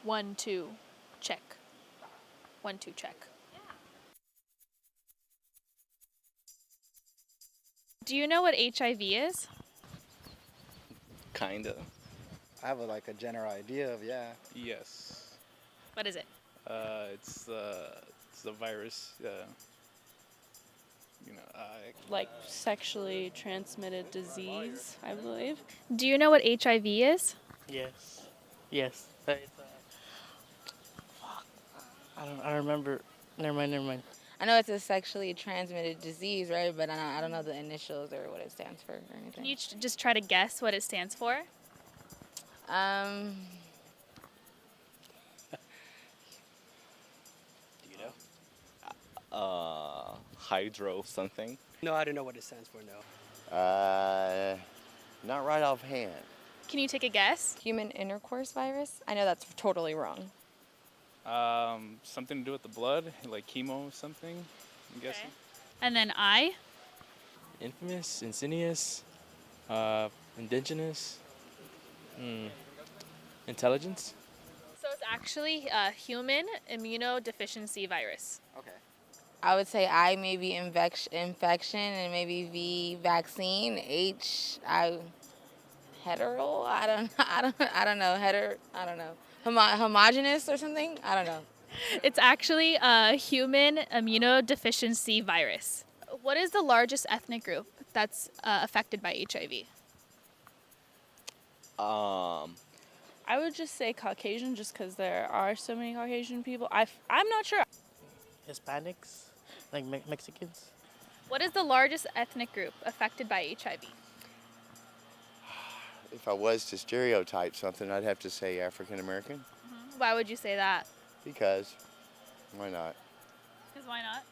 1, 2, check. 1, 2, check. Do you know what HIV is? Kinda. I have a general idea of, yeah. Yes. What is it? It's the virus. Like sexually transmitted disease, I believe. Do you know what HIV is? Yes. Yes. Fuck. I don't remember. Never mind. I know it's a sexually transmitted disease, right? But I don't know the initials or what it stands for or anything. Can you just try to guess what it stands for? Um, Do you know? Hydro something. No, I don't know what it stands for, no. Not right offhand. Can you take a guess? Human intercourse virus? I know that's totally wrong. Something to do with the blood, like chemo something, I'm guessing. And then I? Infamous, insidious, indigenous, intelligence. So it's actually a human immunodeficiency virus. Okay. I would say I maybe infection and maybe V vaccine. H hetero. I don't know. Homogenous or something. I don't know. It's actually a human immunodeficiency virus. What is the largest ethnic group that's affected by HIV? I would just say Caucasian just because there are so many Caucasian people. I'm not sure. Hispanics, like Mexicans. What is the largest ethnic group affected by HIV? If I was to stereotype something, I'd have to say African American. Why would you say that? Because, why not? Because why not?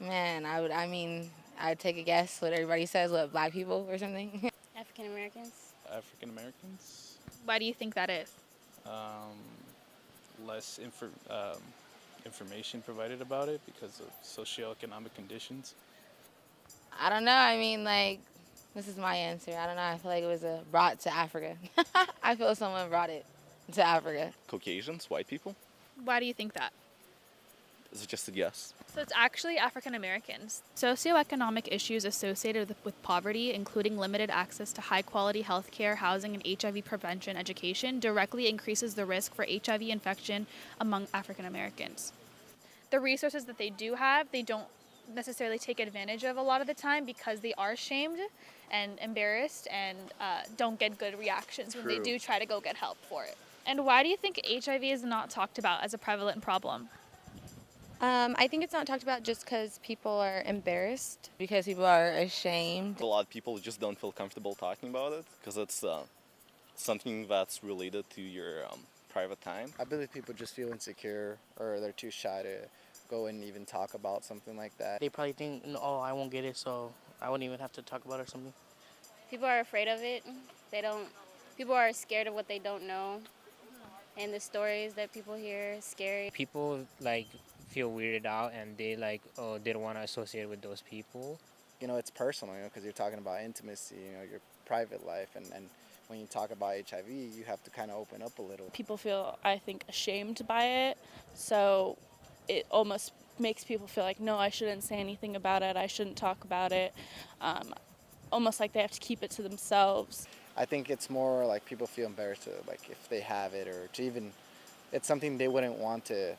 Man, I'd take a guess what everybody says. What, black people or something? African Americans? African Americans. Why do you think that is? Less information provided about it because of socioeconomic conditions. I don't know. This is my answer. I don't know. I feel like it was brought to Africa. I feel someone brought it to Africa. Caucasians, white people. Why do you think that? Is it just a guess? So it's actually African Americans. Socioeconomic issues associated with poverty, including limited access to high-quality health care, housing, and HIV prevention education, directly increases the risk for HIV infection among African Americans. The resources that they do have, they don't necessarily take advantage of a lot of the time because they are shamed and embarrassed and don't get good reactions when they do try to go get help for it. And why do you think HIV is not talked about as a prevalent problem? I think it's not talked about just because people are embarrassed. Because people are ashamed. A lot of people just don't feel comfortable talking about it because it's something that's related to your private time. I believe people just feel insecure or they're too shy to go and even talk about something like that. They probably think, oh, I won't get it, so I wouldn't even have to talk about it or something. People are afraid of it. People are scared of what they don't know. And the stories that people hear is scary. People feel weirded out and they they don't want to associate with those people. It's personal, because you're talking about intimacy, your private life, and when you talk about HIV, you have to kind of open up a little. People feel, I think, ashamed by it, so it almost makes people feel like, no, I shouldn't say anything about it, I shouldn't talk about it, almost like they have to keep it to themselves. I think it's more like people feel embarrassed to, if they have it, or to even, it's something they wouldn't want to,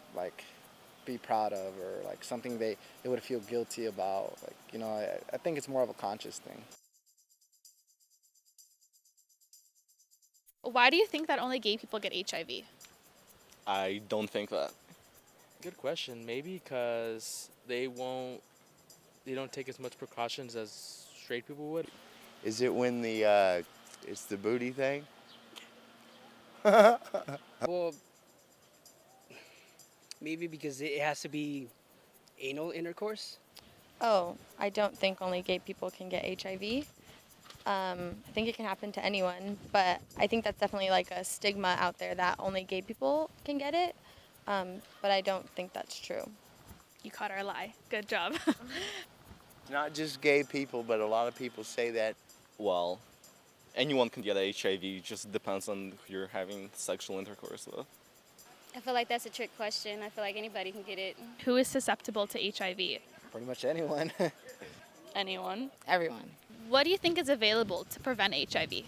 be proud of, or something they would feel guilty about. I think it's more of a conscious thing. Why do you think that only gay people get HIV? I don't think that. Good question. Maybe because they don't take as much precautions as straight people would. Is it when it's the booty thing? Well, maybe because it has to be anal intercourse. Oh, I don't think only gay people can get HIV. I think it can happen to anyone, but I think that's definitely a stigma out there that only gay people can get it. But I don't think that's true. You caught our lie. Good job. Not just gay people, but a lot of people say that. Well, anyone can get HIV, it just depends on who you're having sexual intercourse with. I feel like that's a trick question. I feel like anybody can get it. Who is susceptible to HIV? Pretty much anyone. Anyone? Everyone. What do you think is available to prevent HIV?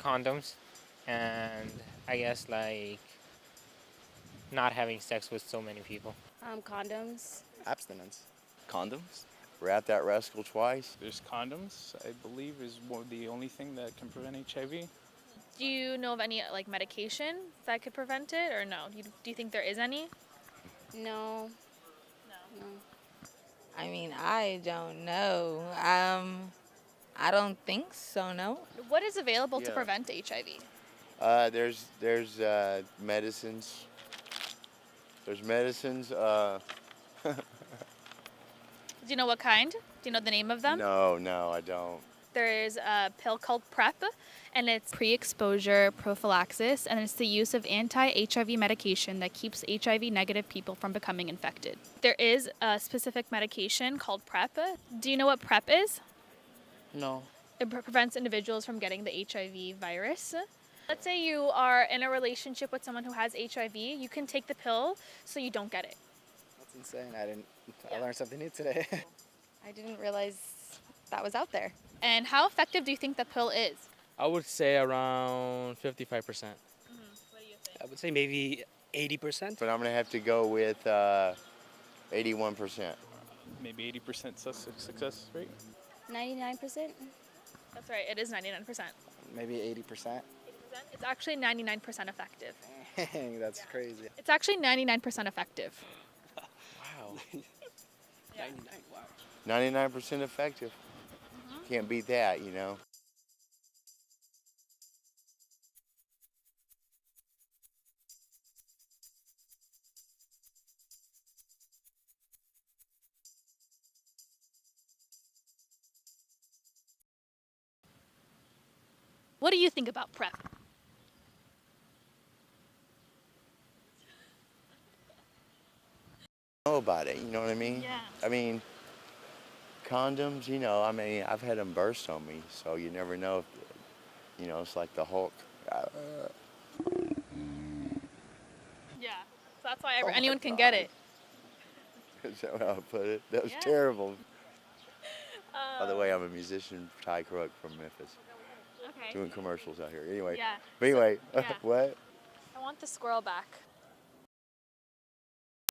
Condoms, and I guess like not having sex with so many people. Condoms. Abstinence. Condoms? Rat that rascal twice. There's condoms, I believe, is the only thing that can prevent HIV. Do you know of any like medication that could prevent it, or no? Do you think there is any? No. No. I mean, I don't know. I don't think so, no. What is available to Yeah. prevent HIV? There's medicines. There's medicines. Do you know what kind? Do you know the name of them? No, I don't. There's a pill called PrEP, and it's pre-exposure prophylaxis, and it's the use of anti-HIV medication that keeps HIV-negative people from becoming infected. There is a specific medication called PrEP. Do you know what PrEP is? No. It prevents individuals from getting the HIV virus. Let's say you are in a relationship with someone who has HIV. You can take the pill so you don't get it. That's insane. I learned something new today. I didn't realize that was out there. And how effective do you think the pill is? I would say around 55%. What do you think? I would say maybe 80%. But I'm gonna have to go with 81%. Maybe 80% success rate. 99%. That's right, it is 99%. Maybe 80%. It's actually 99% effective. Dang, that's crazy. It's actually 99% effective. Wow. 99. Wow. 99% effective. Can't beat that, you know. What do you think about PrEP? Know about it, you know what I mean? Yeah. I mean, condoms, you know, I mean, I've had them burst on me, so you never know if, you know, it's like the Hulk. Yeah, so that's why Oh my anyone can get it. Is that how I put it? That was Yeah. terrible. By the way, I'm a musician, Ty Crook from Memphis, Okay. doing commercials out here. Anyway, Yeah. but anyway, Yeah. what? I want the squirrel back.